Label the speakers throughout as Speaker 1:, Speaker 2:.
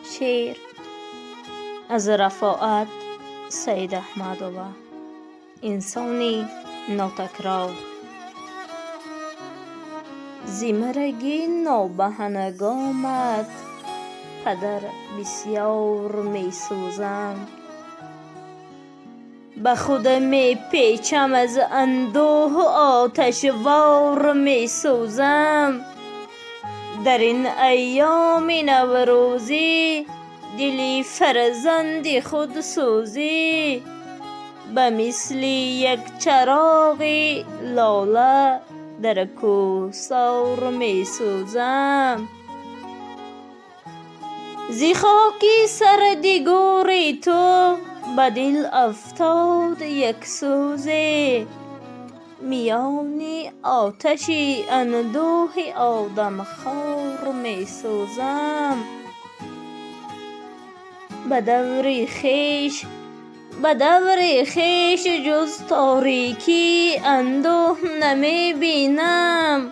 Speaker 1: شعر از رفاعت سید احمدآوا، انسانی ناتکرار. زیمرگی نابهنگامت پدر بسیار می سوزم، به خود می پیچم از اندوه آتش وار می سوزم. در این ایام نوروزی دلی فرزند خود سوزی، به مثل یک چراغ لاله در کوهسار می سوزم. زی خاکی سردی گوری تو به دل افتاد یک سوزی، میان آتش اندوه آدم خوار می سوزم. به دور خویش جز تاریکی اندوه نمی بینم،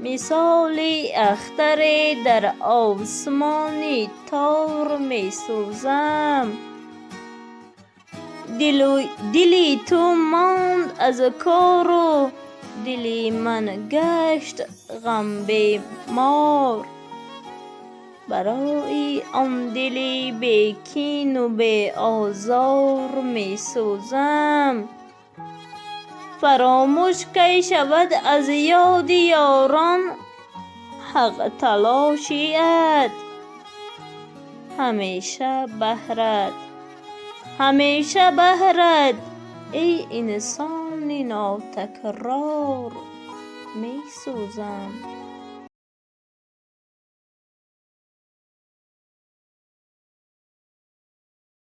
Speaker 1: مثال اختر در آسمان تار می سوزم. دلی تو ماند از کار و دلی من گشت غم بیمار، برای آن دلی بی کین و بی آزار می سوزم. فراموش کی شود از یاد یاران حق تلاشیت، همیشه بهرت ای انسان ناتکرار می سوزم.